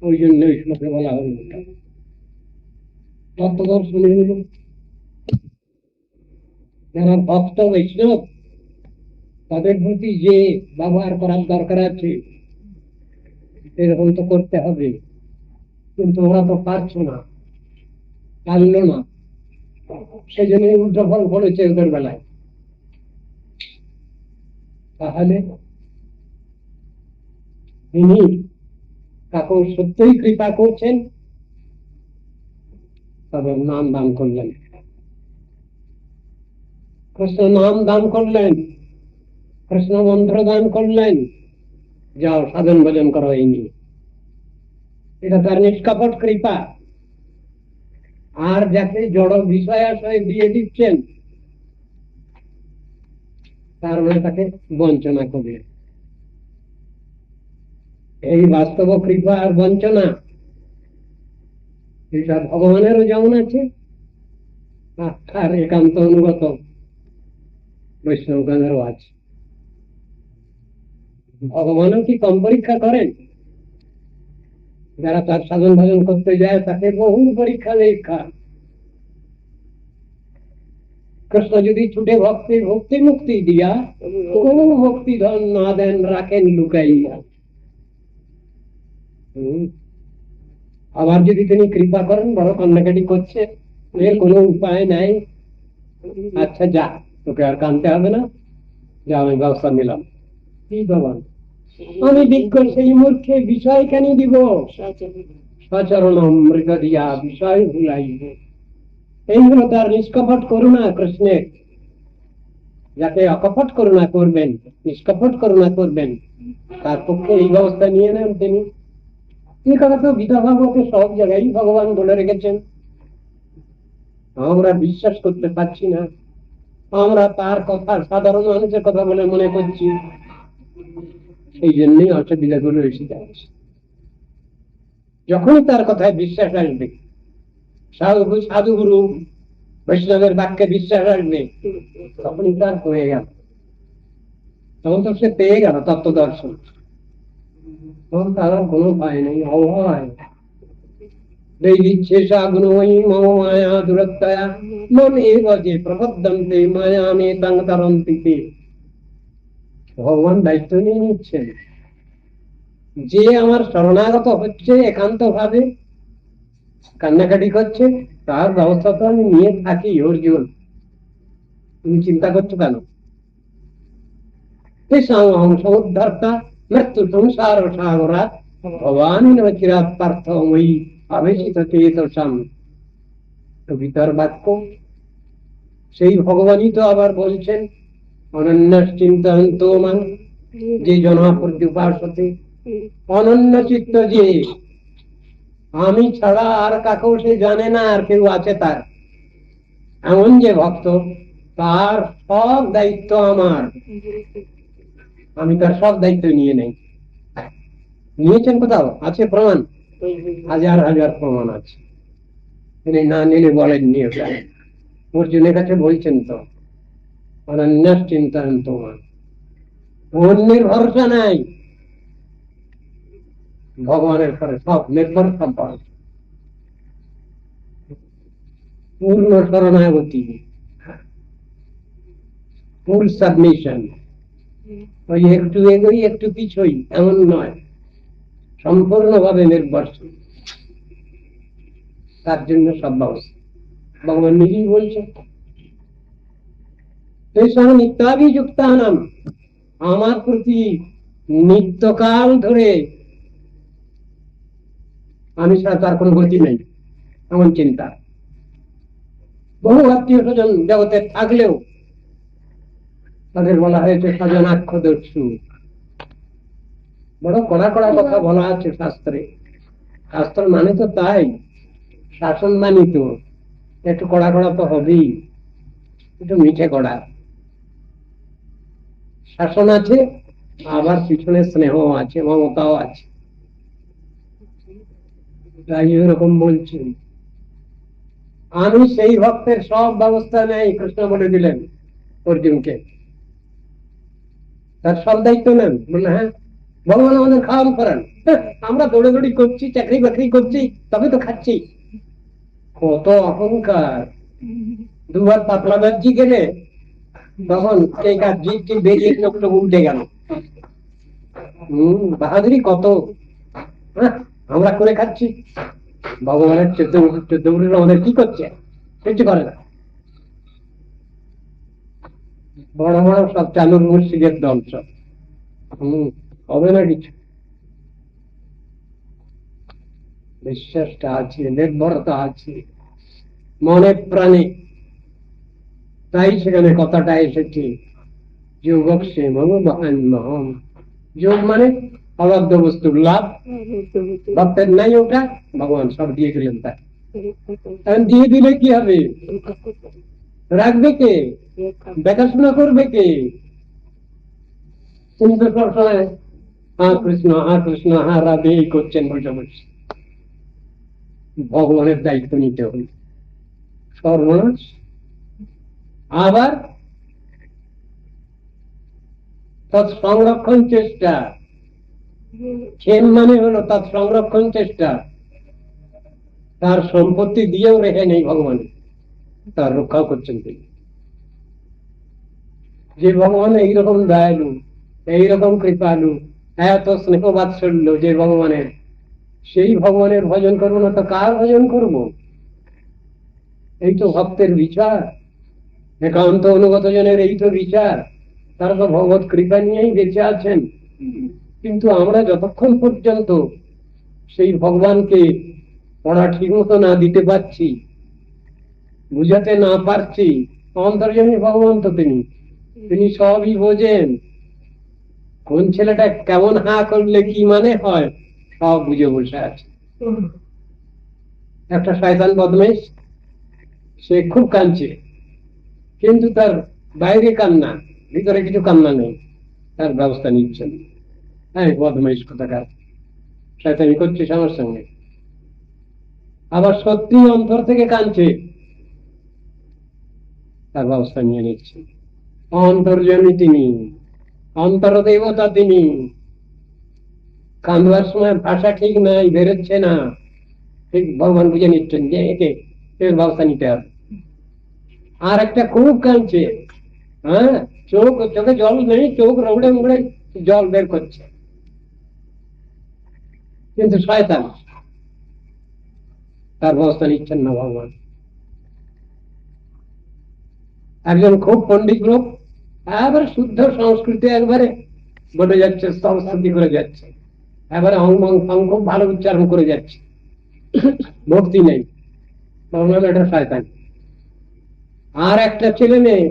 ওই জন্য এই শ্লোকে বলা হল তত্ত্বদর্শনী হল যারা ভক্ত বৈষ্ণব তাদের প্রতি যে ব্যবহার করার দরকার আছে এরকম তো করতে হবে, কিন্তু ওরা তো পারছো না, পারল না, সেই জন্য উল্টো ফল পড়েছে ওদের বেলায়। তাহলে তিনি কাকু সত্যই কৃপা করছেন, তবে নাম দান করলেন, কৃষ্ণ নাম দান করলেন, কৃষ্ণ মন্ত্র দান করলেন, যাও সাধন ভজন করো। হয়নি, এটা তার নিষ্কপট কৃপা। আর যাকে জড় বিষয়াশয় দিয়ে দিচ্ছেন তার মানে তাকে বঞ্চনা করবে। এই বাস্তব কৃপা আর বঞ্চনা এটা ভগবানেরও যেমন আছে, আর একান্ত অনুগত বৈষ্ণবগণেরও আছে। ভগবানও কি কম পরীক্ষা করেন? যারা তার সাধন ভজন করতে যায় তাকে বহু পরীক্ষা নিরীক্ষা। কৃষ্ণ যদি ছুটে ভক্তি মুক্তি দিয়া কোন ভক্তি ধন না দেন, রাখেন লুকাইয়া। আবার যদি তিনি কৃপা করেন, বড় কান্নাকাটি করছে, এর কোনো উপায় নাই, আচ্ছা যা, তোকে আর কানতে হবে না, যা আমি ব্যবস্থা নিলাম। কি ভগবান, আমি বিজ্ঞ সেই মূর্খে বিষয় কেন দিব, সচরণ অমৃত দিয়া বিষয় ভুলাইব। এইগুলো তার নিষ্কপট করুণা কৃষ্ণের। যাকে অকপট করুণা করবেন, নিষ্কপট করুণা করবেন, তার পক্ষে এই ব্যবস্থা নিয়ে নেন তিনি। এই কথা তো গীতা ভাগবতে সব জায়গায় ভগবান বলে রেখেছেন। আমরা বিশ্বাস করতে পারছি না, আমরা তার কথা সাধারণ মানুষের কথা বলে মনে করছি, সেই জন্যই অসুবিধাগুলো এসে যাচ্ছে। যখনই তার কথায় বিশ্বাস আসবে, সাধুগুরু বৈষ্ণবের বাক্যে বিশ্বাস আসবে, তখনই তার হয়ে গেল, তখন তো সে পেয়ে গেল তত্ত্ব দর্শন। তখন তার কোনো ভয় নেই, অভয়। দৈবিচ্ছেষা গুণময়ী মম মায়া দুরত্তয়া মন এব যে প্রবদ্ধন্তে মায়া নেতাং তরন্তি তে। ভগবান দায়িত্ব নিয়ে নিচ্ছেন, যে আমার শরণাগত হচ্ছে একান্ত ভাবে, কান্নাকাটি করছে, তার ব্যবস্থা তো আমি নিয়ে থাকি। অর্জুন, তুমি চিন্তা করছো কেন? সমুদ্ধার্তা মৃত্যু সংসার সাগরা ভবানী চিরাৎ পার্থময়ী আবেশিত চেতসাম। কবিতার বাক্য। সেই ভগবানই তো আবার বলছেন অনন্য চিন্তয়ন্ত মান, যে জনাপর্য উপাসতে, অনন্য চিত্ত যে, আমি ছাড়া আর কাকেও সে জানে না আর কেউ আছে তার, এমন যে ভক্ত, তার সব দায়িত্ব আমার, আমি তার সব দায়িত্ব নিয়ে নেই। নিয়েছেন কোথাও? আছে প্রমাণ? হাজার হাজার প্রমাণ আছে। তিনি না নিলে বলেননি ওটা। অর্জুনের কাছে বলছেন তো অনন্য চিন্তন তোমার, অন্যের ভরসা নাই, ভগবানের পরে সব নির্ভর সম্পর্ক, পূর্ণ শরণাগতি, ফুল সাবমিশন। ওই একটু এগোই একটু পিছই এমন নয়, সম্পূর্ণভাবে নির্ভরশীল। তার জন্য সব ব্যবস্থা ভগবান নিজেই বলছেন। নিত্যাভিযুক্তানাম, আমার প্রতি নিত্যকাল ধরে আমি ছাড়া তার কোনো গতি নেই, এমন চিন্তা। বহু আত্মীয় স্বজন জগতে থাকলেও তাদের বলা হয়েছে স্বজনাক্ষদর্শু। বড় কড়া কড়া কথা বলা আছে শাস্ত্রে। শাস্ত্র মানে তো তাই, শাসন মানি তো একটু কড়া কড়া তো হবেই, একটু মিঠে কড়া শাসন আছে, আবার পিছনে স্নেহ আছে, মমতাও আছে। তাই এরকম বলছেন। আমি সেই ভক্তের সব ব্যবস্থা নেই, কৃষ্ণ বলে দিলেন অর্জুনকে। তার সব দায়িত্ব নেন, বললে হ্যাঁ ভগবান আমাদের খাওয়ান করান, আমরা দৌড়াদৌড়ি করছি, চাকরি বাকরি করছি, তবে তো খাচ্ছি। কত অহংকার! দুবার পাতলা বাজি গেলে তখন এই কাজ জিভ বেরিয়ে লোক উল্টে গেল। বাহাদুরি কত! আমরা করে খাচ্ছি, ভগবানের চোদ্দ আমাদের কি করছে, কিছু করে না। বড় বড় সব চালুর মুর্শিদের দল সব। হবে না কিছু। বিশ্বাসটা আছে, নির্ভরতা আছে মনে প্রাণে, তাই সেখানে কথাটা এসেছে যোগক্ষে মহান মহম। যোগ মানে অবাধ্য বস্তুর লাভ, ভক্তের নাই ওটা, ভগবান সব দিয়ে দিলেন। তাই এখন দিয়ে দিলে কি হবে? রাখবে কে? দেখাশোনা করবে কে? তুমি তো সবসময় হ্যাঁ কৃষ্ণ হ্যাঁ রাধে এই করছেন বসে বসে। ভগবানের দায়িত্ব নিতে হবে, সর্বনাশ। আবার তৎসংরক্ষণ চেষ্টা, ক্ষেম মানে হলো তার সংরক্ষণ চেষ্টা। তার সম্পত্তি দিয়েও রেখে নেই ভগবান, তার রক্ষাও করছেন তিনি। যে ভগবান এইরকম দয়ালু, এইরকম কৃপালু, এত স্নেহ বাৎসল্য যে ভগবানের, সেই ভগবানের ভজন করবো না তো কার ভজন করব? এই তো ভক্তের বিচার, একান্ত অনুগত জনের এই তো বিচার। তারা তো ভগবত কৃপা নিয়েই বেঁচে আছেন। কিন্তু আমরা যতক্ষণ পর্যন্ত সেই ভগবানকে পড়া ঠিক মতো না দিতে পারছি, বুঝাতে না পারছি, অন্তর্যামী ভগবান তো তিনি সবই বোঝেন। কোন ছেলেটা কেমন হা করলে কি মানে হয় সব বুঝে বসে আছে। একটা শয়তান বদমেশ, সে খুব কাঁদছে, কিন্তু তার বাইরে কান্না, ভিতরে কিছু কান্না নেই, তার ব্যবস্থা নিচ্ছেন। হ্যাঁ বদমেশ কোথাকার, শয়তানি করছিস আমার সঙ্গে। আবার সত্যি অন্তর থেকে কাঁদছে, তার ব্যবস্থা নিয়ে নিচ্ছে। অন্তর্যামী তিনি, অন্তর দেবতা তিনি। কাঁদবার সময় ভাষা ঠিক নাই, বেরোচ্ছে না, ঠিক ভগবান বুঝে নিচ্ছেন যে একে ব্যবস্থা নিতে হবে। আর একটা খুব কাঁদছে, হ্যাঁ চোখে জল নেই, চোখ রৌড়ে মুড়ে জল বের করছে, কিন্তু শয়তান, তার ব্যবস্থা নিচ্ছেন না ভগবান। একজন খুব পণ্ডিত লোক, এবার শুদ্ধ সংস্কৃতি একবারে বলে যাচ্ছে, স্তবস্তুতি করে যাচ্ছে, এবারে খুব ভালো উচ্চারণ করে যাচ্ছে, ভক্তি নেই, ভাবলাম এটা শয়তান। আর একটা ছেলে মেয়ে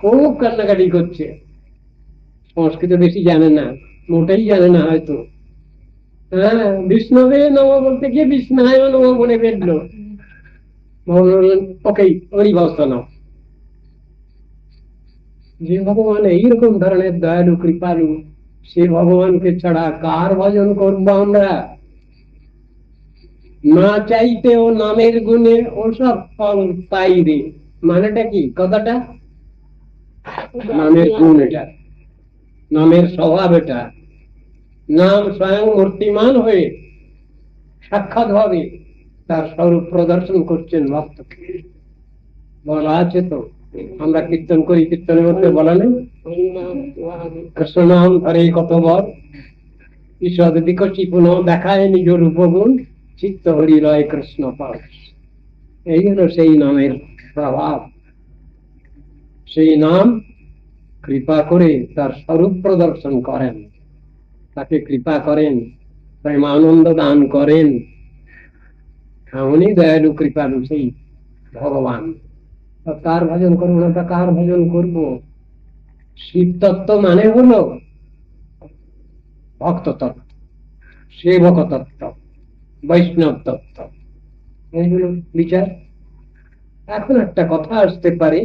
খুব কান্নাকাটি করছে, সংস্কৃত বেশি জানে না, মোটেই জানে না হয়তো, হ্যাঁ বিষ্ণবে নম বলতে গিয়ে বিষ্ণায় নম বলে বেরলো। বললেন ওকে, ওরই ব্যবস্থা নাও। যে ভগবান এইরকম ধরনের দয়ালু কৃপালু, সে ভগবানকে ছাড়া কার ভজন করবো আমরা? না চাইতেও নামের গুণে ওসব ফল পাই রে, মানেটা কি কথাটা? নামের গুণ এটা, নামের স্বভাব এটা। নাম স্বয়ং মূর্তিমান হয়ে সাক্ষাৎ ভাবে তার স্বরূপ প্রদর্শন করছেন ভক্তকে। বলা আছে তো, আমরা কীর্তন করি, কীর্তনের মধ্যে বলা নেই কৃষ্ণ নাম ধরে কত বর, ঈশ্বর বিকশি পুনঃ দেখায় নিজ রূপগুণ, চিত্ত হরি রয় কৃষ্ণ পাশ। এই হলো সেই নামের প্রভাব। সেই নাম কৃপা করে তার স্বরূপ প্রদর্শন করেন, তাকে কৃপা করেন, প্রেমানন্দ দান করেন। এমনই দয়ালু কৃপালু সেই ভগবান। কার ভজন করবো না, তা কার ভজন করবো? শিব তত্ত্ব মানে হলো ভক্ত তত্ত্ব, সেবক তত্ত্ব, বৈষ্ণব তত্ত্ব, এইগুলো বিচার। এখন একটা কথা আসতে পারে,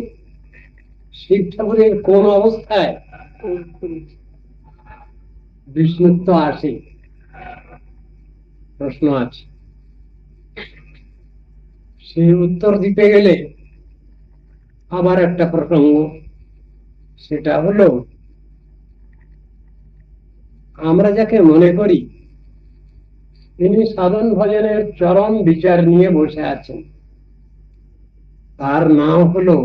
শিব ঠাকুরের কোন অবস্থায় বিষ্ণুত্ব আসে, প্রশ্ন আছে। সেই উত্তর দিতে গেলে আবার একটা প্রসঙ্গ, সেটা হলো আমরা যাকে মনে করি তিনি সাধন ভজনের চরম বিচার নিয়ে বসে আছেন, তার নাম হলো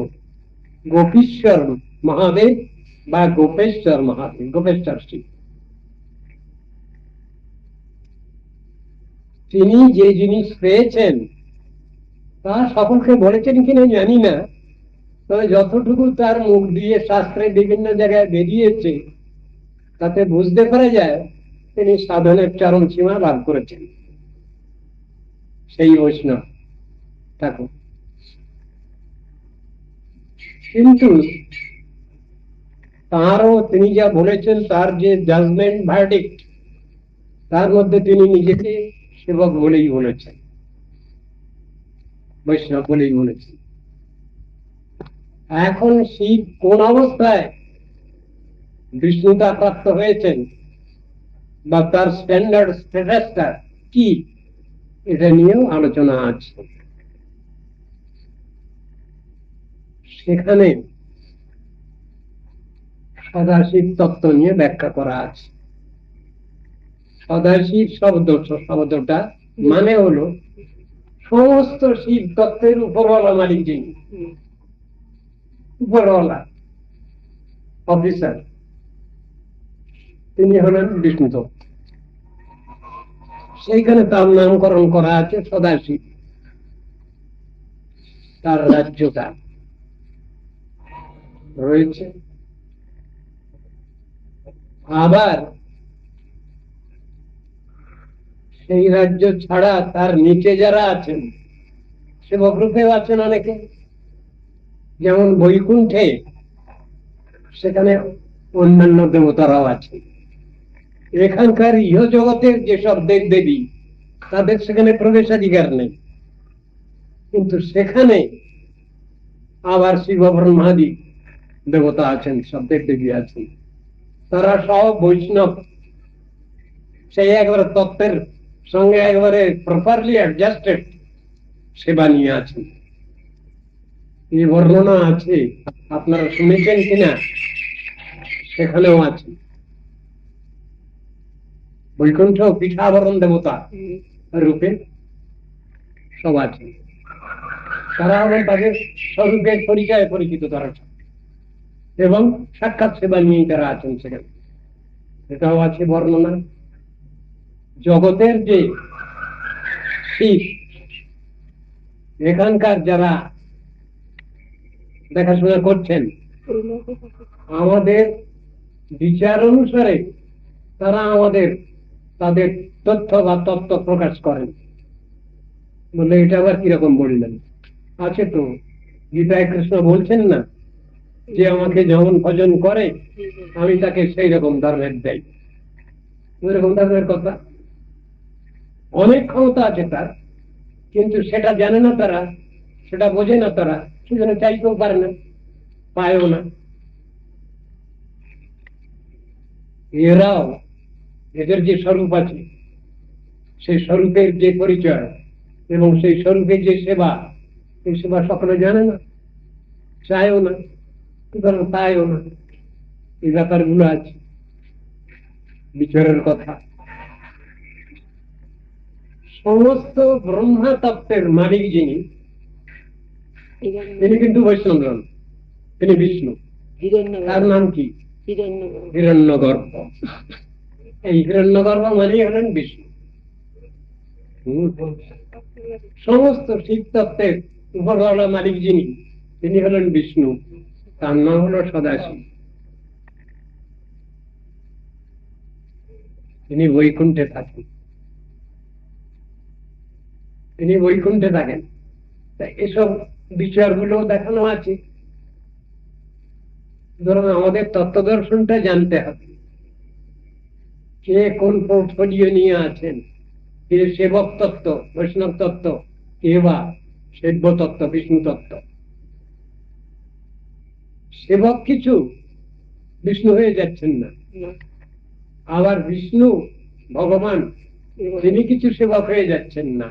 গোপীশ্বর মহাদেব বা গোপেশ্বর মহাদেব, গোপেশ্বর শিব। তিনি যে জিনিস পেয়েছেন তা সকলকে বলেছেন কিনা জানি না, তবে যতটুকু তার মুখ দিয়ে শাস্ত্রে বিভিন্ন জায়গায় বেরিয়েছে তাতে বুঝতে পারা যায় তিনি সাধনের চরম সীমা লাভ করেছেন, সেই বৈষ্ণব ঠাকুর। কিন্তু তারও তিনি যা বলেছেন, তার যে জাজমেন্ট ভার্ডিক্ট, তার মধ্যে তিনি নিজেকে সেবক বলেই বলেছেন, বৈষ্ণব বলেই বলেছেন। এখন শিব কোন অবস্থায় বিষ্ণুতা প্রাপ্ত হয়েছেন বা তার স্ট্যান্ডার্ড স্ট্যাটাসটা কি, এটা নিয়েও আলোচনা আছে। সেখানে সদাশিব তত্ত্ব নিয়ে ব্যাখ্যা করা আছে। সদাশিব শব্দটা মানে হলো সমস্ত শিব তত্ত্বের উপরওয়ালা মালিক, যিনি উপরওয়ালা অফিসার, তিনি হলেন বিষ্ণু তত্ত্ব। সেইখানে তার নামকরণ করা আছে সদাশিব, তার রাজ্যটা রয়েছে। আবার সেই রাজ্য ছাড়া তার নিচে যারা আছেন সেবক রূপেও আছেন অনেকে, যেমন বৈকুণ্ঠে সেখানে অন্যান্য দেবতারাও আছে। এখানকার ইহ জগতের যেসব দেব দেবী তাদের সেখানে প্রবেশাধিকার নেই, কিন্তু সেখানে আবার শিব ব্রহ্মাদি দেবতা আছেন, সব দেব দেবী আছেন, তারা সব বৈষ্ণব, সেই একবারে তত্ত্বের সঙ্গে একবারে প্রপারলি অ্যাডজাস্টেড সেবা নিয়ে আছেন। এই বর্ণনা আছে, আপনারা শুনেছেন কিনা, সেখানেও আছে। বৈকুণ্ঠ পিঠাবরণ দেবতা রূপে সব আছে, তারা হলেন তাদের স্বরূপের পরিচয়ে পরিচিত তারা, এবং সাক্ষাৎ সেবা নিয়েই তারা আছেন সেখানে, এটাও আছে বর্ণনা। জগতের যে শিব, এখানকার যারা দেখাশোনা করছেন, আমাদের বিচার অনুসারে তারা আমাদের তাদের তথ্য বা তত্ত্ব প্রকাশ করেন। বলে এটা আবার কিরকম বললেন? আছে তো, গীতায় কৃষ্ণ বলছেন না যে আমাকে যেমন ভজন করে আমি তাকে সেই রকম ধর্মের দেই, ওইরকম ধর্মের কথা। অনেক ক্ষমতা আছে তার, কিন্তু সেটা জানে না তারা, সেটা বোঝে না তারা, সেজন্য চাইতেও পারে না, পায়ও না। এরাও এদের যে স্বরূপ আছে, সেই স্বরূপের যে পরিচয় এবং সেই স্বরূপের যে সেবা, এই সেবা সকলে জানে না, চায়ও না, সুতরাং পায়ও না। এই ব্যাপারগুলো আছে, বিচারের কথা। সমস্ত ব্রহ্মা তত্ত্বের মালিক যিনি, তিনি কিন্তু বৈষ্ণব নন, তিনি বিষ্ণু। তার নাম কি? হিরণ্যগর্ভ। এই হিরণ্যগর্ভ মানেই হলেন বিষ্ণু। সমস্ত শিব তত্ত্বের উপরওয়ালা মালিক যিনি, তিনি হলেন বিষ্ণু, তার নাম হলো সদাশিব। তিনি বৈকুণ্ঠে থাকেন, তিনি বৈকুণ্ঠে থাকেন। এসব বিচারগুলো দেখানো আছে। ধরুন আমাদের তত্ত্ব দর্শনটা জানতে হবে, কে কোন পোর্টফোলিও নিয়ে আছেন, কে সেবক তত্ত্ব, বৈষ্ণব তত্ত্ব, কে বা সেব্য তত্ত্ব, বিষ্ণু তত্ত্ব। সেবক কিছু, বিষ্ণু হয়ে যাচ্ছেন না। আবার বিষ্ণু ভগবান তিনি কিছু সেবক হয়ে যাচ্ছেন না।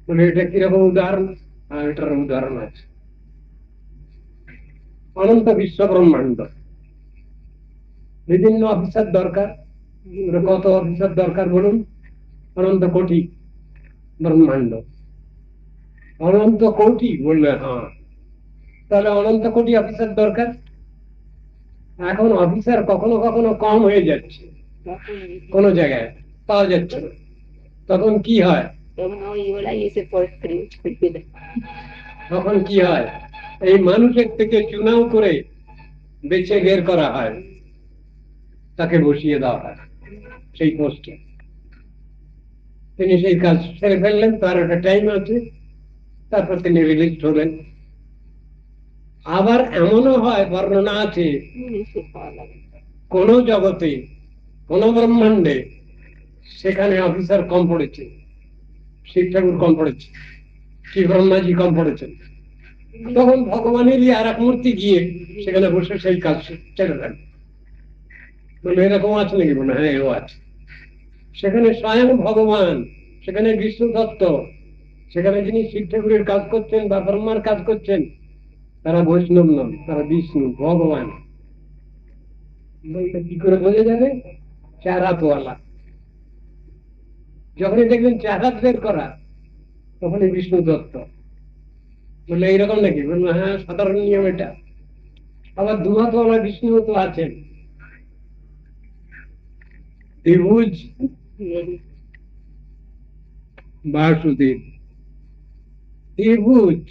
বলে এটা কিরকম উদাহরণ? এটার উদাহরণ আছে অনন্ত বিশ্ব ব্রহ্মাণ্ড, বিভিন্ন অফিসার দরকার। কত অফিসার দরকার বলুন? অনন্ত কোটি ব্রহ্মাণ্ড, অনন্ত কোটি বললে হ্যাঁ, তাহলে অনন্ত কোটি অফিসার দরকার। এখন অফিসার কখনো কখনো কম হয়ে যাচ্ছে, কোন জায়গায় পাওয়া যাচ্ছে না। তখন কি হয়? তখন কি হয়? এই মানুষের থেকে চুনাও করে বেছে বের করা হয়, তাকে বসিয়ে দেওয়া হয় সেই পোস্টে। তিনি সেই কাজ সেরে ফেললেন, তার একটা টাইম আছে, তারপর তিনি রিলিজ হলেন। আবার এমনও হয়, বর্ণনা আছে, কোন জগতে, কোন ব্রহ্মাণ্ডে সেখানে অফিসার কম পড়েছে, শিব ঠাকুর কম পড়েছে, শ্রী ব্রহ্মাজি কম পড়েছেন, তখন ভগবানেরই আর এক মূর্তি গিয়ে সেখানে বসে সেই কাজ ছেড়ে দেন। বলে এরকম আছে নাকি? বলে হ্যাঁ, এও আছে। সেখানে স্বয়ং ভগবান, সেখানে বিষ্ণু তত্ত্ব, সেখানে যিনি শিব ঠাকুরের কাজ করছেন বা ব্রহ্মার কাজ করছেন, তারা বৈষ্ণব নন, তারা বিষ্ণু ভগবান। বলতে কি করে বোঝা যাবে? চার হাতওয়ালা। যখনই দেখবেন চার হাত বের করা, তখনই বিষ্ণু তত্ত্ব। বললে এইরকম নাকি? বললো হ্যাঁ, সাধারণ নিয়ম এটা। আবার দু হাতওয়ালা বিষ্ণু তো আছেন, ত্রিভুজ বাসুদেব, ত্রিভুজ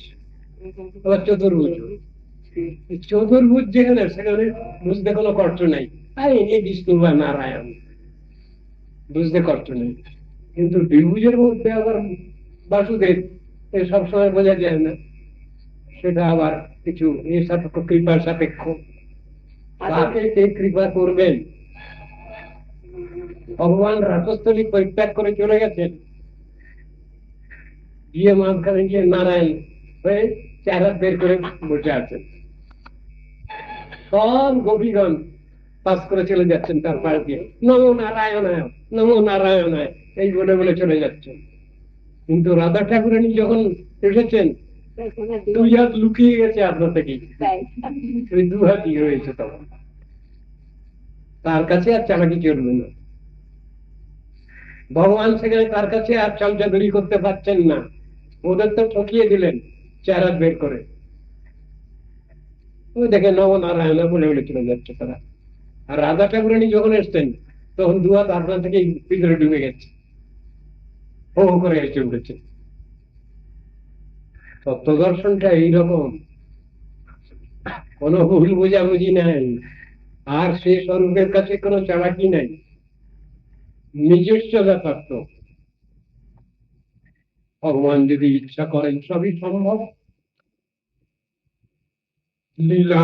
আবার চতুর্ভুজ। চতুর্ভুজ যেখানে, সেখানে বুঝতে কোনো কষ্ট নাই, আর ইনি বিষ্ণু বা নারায়ণ, বুঝতে কষ্ট নেই। কিন্তু দ্বিভুজের মধ্যে আবার বাসুদেব, সবসময় বোঝা যায় না, সেটা আবার কিছু এ সাপেক্ষ, কৃপা সাপেক্ষ। তাকে কে কৃপা করবেন? ভগবান রাজস্থলী পরিত্যাগ করে চলে গেছেন, গিয়ে মাঝখানে গিয়ে নারায়ণ হয়ে চেহারা বের করে বসে আছেন। সব গোপীগণ পাস করে চলে যাচ্ছেন তার পাশ দিয়ে, নমো নারায়ণায়, নমো নারায়ণায়, এই বলে বলে চলে যাচ্ছেন। কিন্তু রাধা ঠাকুরানী যখন এসেছেন, 2 হাত লুকিয়ে গেছে আপনার থেকেই, ওই 2 হাতই রয়েছে। তখন তার কাছে আর চালাকি চলবে না। ভগবান সেখানে তার কাছে আর চামচাদুরি করতে পারছেন না, ওদের তো ঠকিয়ে দিলেন 4 হাত বের করে। ওই দেখে নম নারায়ণ বলে বলে চলে যাচ্ছে তারা। আর রাধা ঠাকুরানী যখন এসছেন, তখন 2 হাত আপনার থেকে ভিতরে ডুবে গেছে, হো হো করে এসে উঠেছে। তত্ত্ব দর্শনটা এইরকম, কোনো ভুল বোঝাবুঝি নাই, আর সে স্বরূপের কাছে কোনো চালাকি নাই, নিজস্ব যথার্থ। ভগবান যদি ইচ্ছা করেন সবই সম্ভব। লীলা